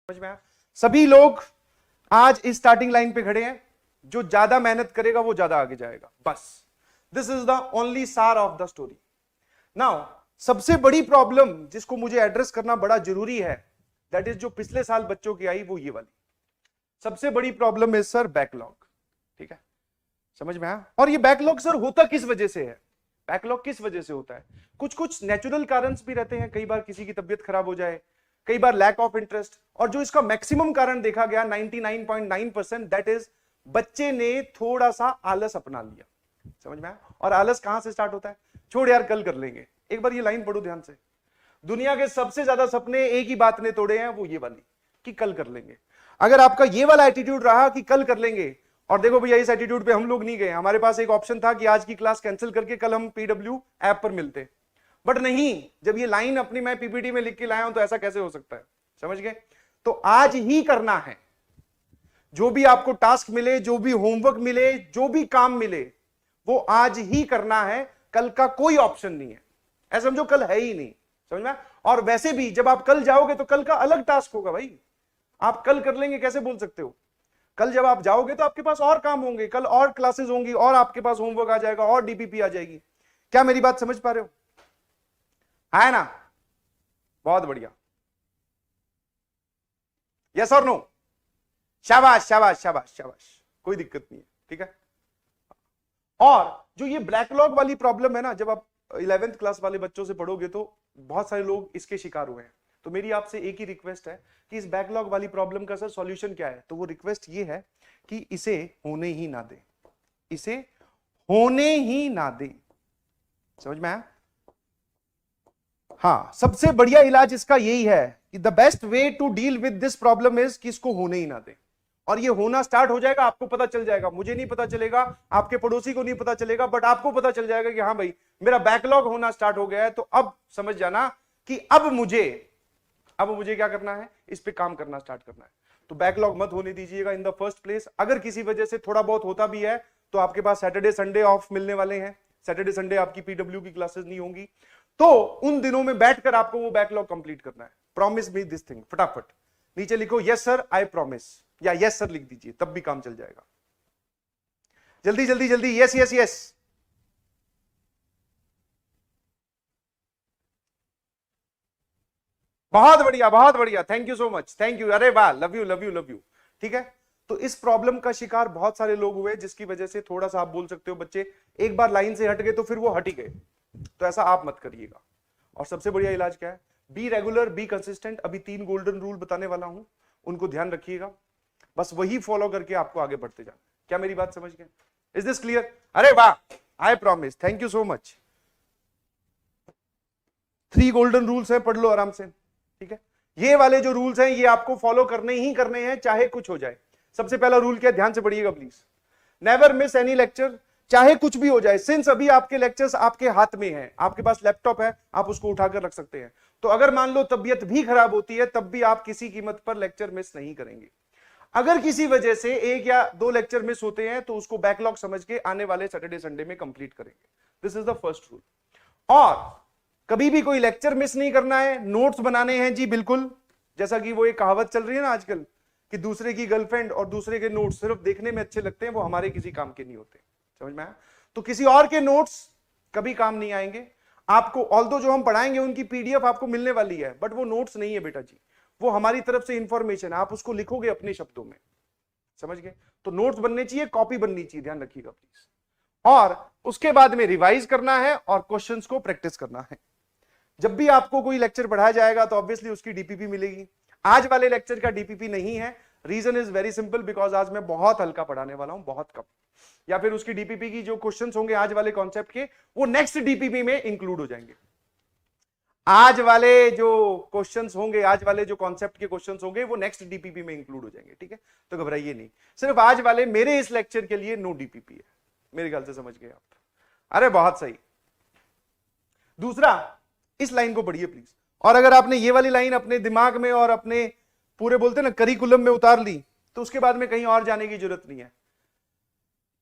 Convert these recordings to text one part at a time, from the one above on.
समझ में आया? सभी लोग आज इस स्टार्टिंग लाइन पे खड़े हैं। जो ज्यादा मेहनत करेगा वो ज्यादा आगे जाएगा, बस दिस इज द ओनली सार ऑफ द स्टोरी। नाउ सबसे बड़ी प्रॉब्लम जिसको मुझे एड्रेस करना बड़ा जरूरी है, दैट इज जो पिछले साल बच्चों की आई, वो ये वाली सबसे बड़ी प्रॉब्लम है सर, बैकलॉग। ठीक है, समझ में आया? और ये बैकलॉग सर होता किस वजह से है? बैकलॉग किस वजह से होता है? कुछ कुछ नेचुरल कारण भी रहते हैं, कई बार किसी की तबीयत खराब हो जाए, कई बार लैक ऑफ इंटरेस्ट, और जो इसका मैक्सिमम कारण देखा गया 99.9%, दैट इज बच्चे ने थोड़ा सा आलस अपना लिया। समझ में आया? और आलस कहां से स्टार्ट होता है? छोड़ यार कल कर लेंगे। एक बार ये लाइन पढ़ो ध्यान से। दुनिया के सबसे ज्यादा सपने एक ही बात ने तोड़े हैं, वो ये वाली कि कल कर लेंगे। अगर आपका ये वाला एटीट्यूड रहा कि कल कर लेंगे, और देखो भैया इस एटीट्यूड पे हम लोग नहीं गए, हमारे पास एक ऑप्शन था कि आज की क्लास कैंसिल करके कल हम पीडब्ल्यू ऐप पर मिलते, बट नहीं, जब ये लाइन अपनी मैं पीपीटी में लिख के लाया हूं तो ऐसा कैसे हो सकता है? समझ गए? तो आज ही करना है। जो भी आपको टास्क मिले, जो भी होमवर्क मिले, जो भी काम मिले, वो आज ही करना है। कल का कोई ऑप्शन नहीं है। ऐसा समझो कल है ही नहीं। समझ में? और वैसे भी जब आप कल जाओगे तो कल का अलग टास्क होगा भाई। आप कल कर लेंगे कैसे बोल सकते हो? कल जब आप जाओगे तो आपके पास और काम होंगे, कल और क्लासेस होंगी, और आपके पास होमवर्क आ जाएगा, और डीपीपी आ जाएगी। क्या मेरी बात समझ पा रहे हो? है ना? बहुत बढ़िया। यस और नो? शाबाश शाबाश शाबाश शाबाश, कोई दिक्कत नहीं है। ठीक है। और जो ये ब्लैकलॉग वाली प्रॉब्लम है ना, जब आप 11th क्लास वाले बच्चों से पढ़ोगे तो बहुत सारे लोग इसके शिकार हुए हैं। तो मेरी आपसे एक ही रिक्वेस्ट है कि इस बैकलॉग वाली प्रॉब्लम का सर सॉल्यूशन क्या है? तो वो रिक्वेस्ट ये है कि इसे होने ही ना दे, इसे होने ही ना दे। समझ में आया? हाँ, सबसे बढ़िया इलाज इसका यही है कि the best way to deal with this problem is कि इसको होने ही ना दे। और ये होना स्टार्ट हो जाएगा, आपको पता चल जाएगा, मुझे नहीं पता चलेगा, आपके पड़ोसी को नहीं पता चलेगा, बट आपको पता चल जाएगा कि हाँ भाई मेरा बैकलॉग होना स्टार्ट हो गया है। तो अब समझ जाना कि अब मुझे क्या करना है? इस पे काम करना स्टार्ट करना है। तो बैकलॉग मत होने दीजिएगा इन द फर्स्ट प्लेस। अगर किसी वजह से थोड़ा बहुत होता भी है तो आपके पास सैटरडे संडे ऑफ मिलने वाले हैं। सैटरडे संडे आपकी पीडब्ल्यू की क्लासेस नहीं होंगी, तो उन दिनों में बैठकर आपको वो बैकलॉग कंप्लीट करना है। Promise me this thing. फटाफट नीचे लिखो यस सर आई प्रॉमिस, या यस सर लिख दीजिए, तब भी काम चल जाएगा। जल्दी जल्दी जल्दी, यस यस यस। बहुत बढ़िया बहुत बढ़िया, thank you so much, thank you. अरे वाह, love you love you love you. ठीक है। तो इस प्रॉब्लम का शिकार बहुत सारे लोग हुए, जिसकी वजह से थोड़ा सा आप बोल सकते हो बच्चे एक बार लाइन से हट गए तो फिर वो हट ही गए। तो ऐसा आप मत करिएगा। और सबसे बढ़िया इलाज क्या है? Be regular, be consistent. अभी 3 गोल्डन रूल बताने वाला हूं, उनको ध्यान रखिएगा। बस वही फॉलो करके आपको आगे बढ़ते जाना। क्या मेरी बात समझ गए? Is this clear? अरे वाह, I promise, thank you so much. 3 golden rules हैं, पढ़ लो आराम से। ठीक है। ये वाले जो रूल्स हैं ये आपको फॉलो करने ही करने हैं, चाहे कुछ हो जाए। सबसे पहला रूल क्या है? ध्यान से पढ़िएगा please. Never miss any lecture, चाहे कुछ भी हो जाए। सिंस अभी आपके लेक्चर्स आपके हाथ में हैं, आपके पास लैपटॉप है, आप उसको उठाकर रख सकते हैं। तो अगर मान लो तबीयत भी खराब होती है, तब भी आप किसी कीमत पर लेक्चर मिस नहीं करेंगे। अगर किसी वजह से 1 या 2 लेक्चर मिस होते हैं तो उसको बैकलॉग समझ के आने वाले सैटरडे संडे में कंप्लीट करेंगे। This is the first rule. और कभी भी कोई लेक्चर मिस नहीं करना है। नोट्स बनाने हैं जी, बिल्कुल। जैसा कि वो एक कहावत चल रही है ना आजकल कि दूसरे की गर्लफ्रेंड और दूसरे के नोट्स सिर्फ देखने में अच्छे लगते हैं, वो हमारे किसी काम के नहीं होते। समझ में आया? तो किसी और के नोट्स कभी काम नहीं आएंगे आपको। ऑल्दो जो हम पढ़ाएंगे उनकी पीडीएफ आपको मिलने वाली है, बट वो नोट्स नहीं है बेटा जी, वो हमारी तरफ से इंफॉर्मेशन है, आप उसको लिखोगे अपने शब्दों में। समझ गए? तो नोट्स बनने चाहिए, कॉपी बननी चाहिए, ध्यान रखिएगा प्लीज। और उसके बाद में रिवाइज करना है और क्वेश्चंस को प्रैक्टिस करना है। जब भी आपको कोई लेक्चर पढ़ाया जाएगा तो ऑब्वियसली उसकी डीपीपी मिलेगी। आज वाले लेक्चर का डीपीपी नहीं है। Reason is very simple, because आज मैं बहुत हल्का पढ़ाने वाला हूं, बहुत कम। या फिर उसकी डीपीपी की जो क्वेश्चंस होंगे आज वाले कॉन्सेप्ट के, वो नेक्स्ट डीपीपी में इंक्लूड हो जाएंगे। आज वाले जो क्वेश्चंस होंगे, आज वाले जो कॉन्सेप्ट के क्वेश्चंस होंगे, वो नेक्स्ट डीपीपी में इंक्लूड हो जाएंगे। ठीक है। तो घबराइए नहीं, सिर्फ आज वाले मेरे इस लेक्चर के लिए नो डीपीपी है। मेरे ख्याल से समझ गए आप? अरे बहुत सही। दूसरा, इस लाइन को पढ़िए प्लीज। और अगर आपने ये वाली लाइन अपने दिमाग में और अपने पूरे बोलते ना करिकुलम में उतार ली, तो उसके बाद में कहीं और जाने की जरूरत नहीं है।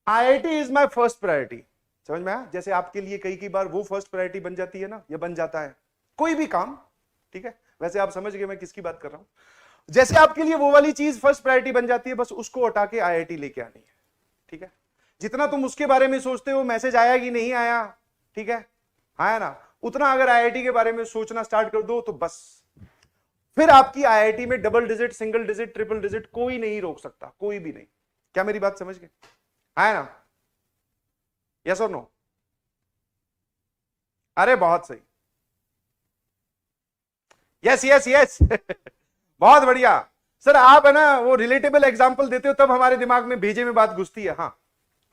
IIT is my first priority. समझ में आया? जैसे आपके लिए कई बार वो फर्स्ट प्रायोरिटी बन जाती है ना, या बन जाता है कोई भी काम। ठीक है। वैसे आप समझ गए मैं किसकी बात कर रहा हूं। जैसे आपके लिए वो वाली चीज फर्स्ट प्रायोरिटी बन जाती है, बस उसको हटा के आईआईटी लेके आनी है, ठीक है। जितना तुम उसके बारे में सोचते हो मैसेज आया कि नहीं आया, ठीक है, आया ना, उतना अगर आईआईटी के बारे में सोचना स्टार्ट कर दो तो बस फिर आपकी आईआईटी में double digit, single digit, triple digit कोई नहीं रोक सकता, कोई भी नहीं। क्या मेरी बात समझ गए? आया ना? यस और नो? अरे बहुत सही, यस यस यस बहुत बढ़िया सर। आप है ना वो रिलेटेबल एग्जांपल देते हो तब हमारे दिमाग में भेजे में बात घुसती है। हाँ,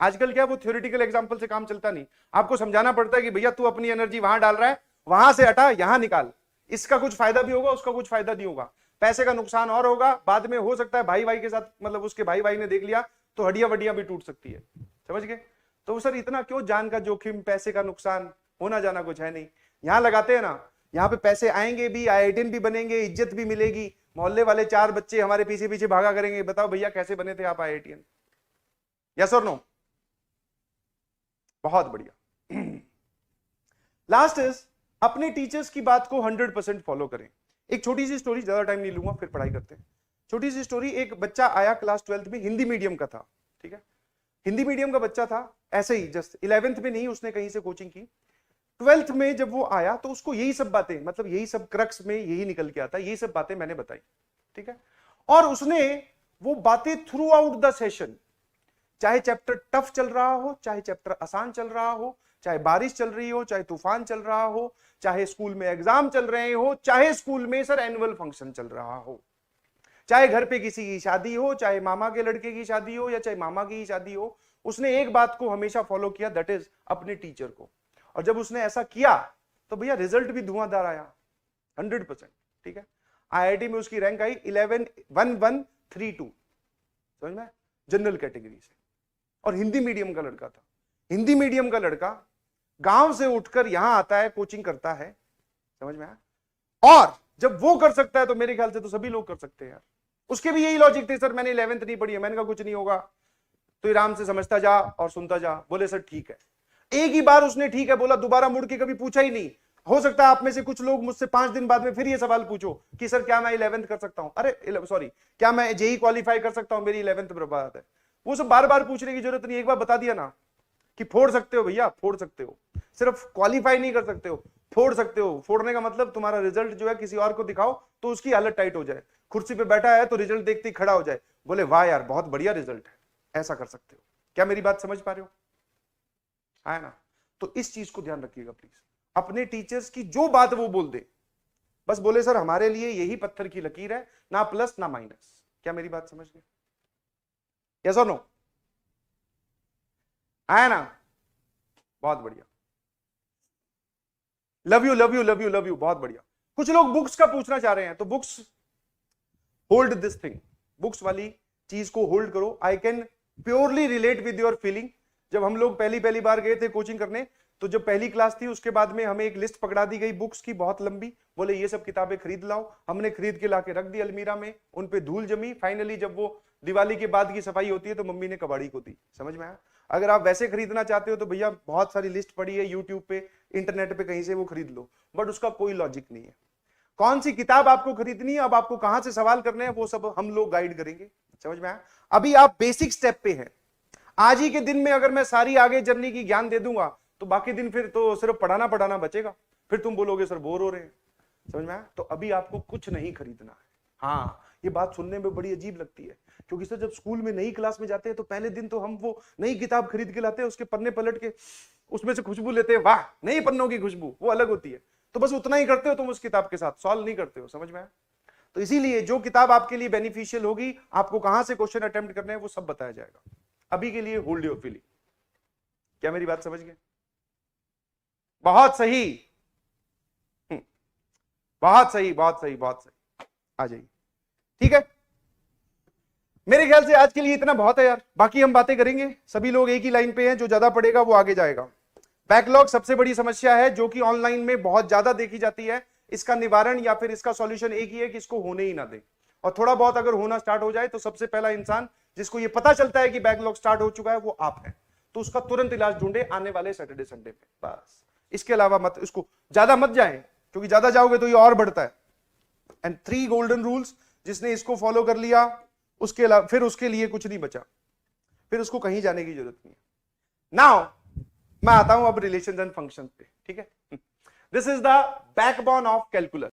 आजकल क्या वो थ्योरेटिकल एग्जांपल से काम चलता नहीं, आपको समझाना पड़ता है कि भैया तू अपनी एनर्जी वहां डाल रहा है, वहां से हटा यहां निकाल, इसका कुछ फायदा भी होगा, उसका कुछ फायदा नहीं होगा, पैसे का नुकसान और होगा, बाद में हो सकता है भाई भाई के साथ, मतलब उसके भाई भाई ने देख लिया तो हड्डियां वड्डियां भी टूट सकती है, समझ गए? तो सर इतना क्यों जान का जोखिम, पैसे का नुकसान, होना जाना कुछ है नहीं। यहां लगाते हैं ना, यहाँ पे पैसे आएंगे भी, आईआईटीएन भी बनेंगे, इज्जत भी मिलेगी, मोहल्ले वाले 4 बच्चे हमारे पीछे पीछे भागा करेंगे, बताओ भैया कैसे बने थे आप आईआईटीएन? यस और नो? बहुत बढ़िया। लास्ट इज अपने टीचर्स की बात को 100% फॉलो करें। एक छोटी सी स्टोरी, ज्यादा टाइम नहीं लूंगा, फिर पढ़ाई करते हैं। छोटी सी स्टोरी, एक बच्चा आया क्लास 12th में, हिंदी मीडियम का था, ठीक है, हिंदी मीडियम का बच्चा था, ऐसे ही जस्ट 11th में नहीं, उसने कहीं से कोचिंग की। 12th में जब वो आया तो उसको यही सब बातें, मतलब यही सब क्रक्स में यही निकल के आता, यही सब बातें मैंने बताई, ठीक है। और उसने वो बातें थ्रू आउट द सेशन, चाहे चैप्टर टफ चल रहा हो, चाहे चैप्टर आसान चल रहा हो, चाहे बारिश चल रही हो, चाहे तूफान चल रहा हो, चाहे स्कूल में एग्जाम चल रहे हो, चाहे स्कूल में सर एनुअल फंक्शन चल रहा हो, चाहे घर पे किसी की शादी हो, चाहे मामा के लड़के की शादी हो या चाहे मामा की शादी हो, उसने एक बात को हमेशा फॉलो किया, दैट इज अपने टीचर को। और जब उसने ऐसा किया तो भैया रिजल्ट भी धुआंधार आया, 100%, ठीक है। आईआईटी में उसकी रैंक आई 11,1132, समझ में, जनरल कैटेगरी से, और हिंदी मीडियम का लड़का था। हिंदी मीडियम का लड़का गांव से उठकर यहां आता है, कोचिंग करता है, समझ में आया? और जब वो कर सकता है तो मेरे ख्याल से तो सभी लोग कर सकते हैं यार। उसके भी यही लॉजिक थे, सर मैंने 11th नहीं पढ़ी है, मैंने कहा कुछ नहीं होगा, तो आराम से समझता जा और सुनता जा। बोले सर ठीक है, एक ही बार उसने ठीक है बोला, दोबारा मुड़ के कभी पूछा ही नहीं। हो सकता है आप में से कुछ लोग मुझसे 5 दिन बाद में फिर ये सवाल पूछो कि सर क्या मैं 11th कर सकता हूं, अरे सॉरी क्या मैं जेई क्वालिफाई कर सकता हूं, मेरी 11th बर्बाद है। वो सब बार बार पूछने की जरूरत नहीं, एक बार बता दिया ना कि फोड़ सकते हो भैया, फोड़ सकते हो, सिर्फ क्वालिफाई नहीं कर सकते हो, फोड़ सकते हो। फोड़ने का मतलब तुम्हारा रिजल्ट जो है किसी और को दिखाओ तो उसकी हालत टाइट हो जाए, कुर्सी पे बैठा है तो रिजल्ट देखते ही खड़ा हो जाए, बोले वाह यार बहुत बढ़िया रिजल्ट है, ऐसा कर सकते हो। क्या मेरी बात समझ पा रहे हो? है ना? तो इस चीज को ध्यान रखिएगा प्लीज, अपने टीचर्स की जो बात वो बोल दे, बस बोले सर हमारे लिए यही पत्थर की लकीर है, ना प्लस ना माइनस। क्या मेरी बात समझ गए? यस और नो? है ना? बहुत बढ़िया, love you love you love you love you, बहुत बढ़िया। कुछ लोग बुक्स का पूछना चाह रहे हैं, तो books hold this thing, books वाली चीज को होल्ड करो। I can purely relate with your feeling. जब हम लोग पहली बार गए थे कोचिंग करने, तो जब पहली क्लास थी उसके बाद में हमें एक लिस्ट पकड़ा दी गई बुक्स की, बहुत लंबी, बोले ये सब किताबें खरीद लाओ। हमने खरीद के लाके रख दी अलमीरा में, उन पे धूल जमी। फाइनली जब वो दिवाली के बाद की सफाई होती है तो मम्मी ने कबाड़ी को दी, समझ में आया? अगर आप वैसे खरीदना चाहते हो तो भैया बहुत सारी लिस्ट पड़ी है यूट्यूब पे, इंटरनेट पे, कहीं से वो खरीद लो, बट उसका कोई लॉजिक नहीं है। कौन सी किताब आपको खरीदनी है, अब आपको कहां से सवाल करने हैं, वो सब हम लोग गाइड करेंगे, समझ में आया? अभी आप बेसिक स्टेप पे हैं। आज ही के दिन में अगर मैं सारी आगे जर्नी की ज्ञान दे दूंगा तो बाकी दिन फिर तो सिर्फ पढ़ाना बचेगा, फिर तुम बोलोगे सर बोर हो रहे हैं, समझ में आया? तो अभी आपको कुछ नहीं खरीदना है। हाँ, ये बात सुनने में बड़ी अजीब लगती है, क्योंकि सर जब स्कूल में नई क्लास में जाते हैं तो पहले दिन तो हम वो नई किताब खरीद के लाते हैं, उसके पन्ने पलट के उसमें से खुशबू लेते हैं, वाह नई पन्नों की खुशबू, वो अलग होती है। तो बस उतना ही करते हो तुम उस किताब के साथ, सॉल्व नहीं करते हो, समझ में आया? तो इसीलिए जो किताब आपके लिए बेनिफिशियल होगी, आपको कहां से क्वेश्चन अटेम्प्ट करने हैं वो सब बताया जाएगा। अभी के लिए होल्ड योर फीलिंग। क्या मेरी बात समझ गए? बहुत सही, बहुत सही, बहुत सही, बहुत सही, आ जाइए, ठीक है। मेरे ख्याल से आज के लिए इतना बहुत है यार, बाकी हम बातें करेंगे। सभी लोग एक ही लाइन पे हैं, जो ज्यादा पढ़ेगा वो आगे जाएगा। बैकलॉग सबसे बड़ी समस्या है जो कि ऑनलाइन में बहुत ज्यादा देखी जाती है। इसका निवारण या फिर इसका सॉल्यूशन एक ही है कि इसको होने ही ना दे, और थोड़ा बहुत अगर होना स्टार्ट हो जाए तो सबसे पहला इंसान जिसको ये पता चलता है कि बैकलॉग स्टार्ट हो चुका है वो आप है, तो उसका तुरंत इलाज ढूंढे आने वाले सैटरडे संडे पे, बस। इसके अलावा मत, इसको ज्यादा मत जाए, क्योंकि ज्यादा जाओगे तो ये और बढ़ता है। एंड 3 गोल्डन रूल्स जिसने इसको फॉलो कर लिया उसके अलावा फिर उसके लिए कुछ नहीं बचा, फिर उसको कहीं जाने की जरूरत नहीं है। नाउ मैं आता हूं अब रिलेशंस एंड फंक्शंस पे, ठीक है। This is the backbone of calculus.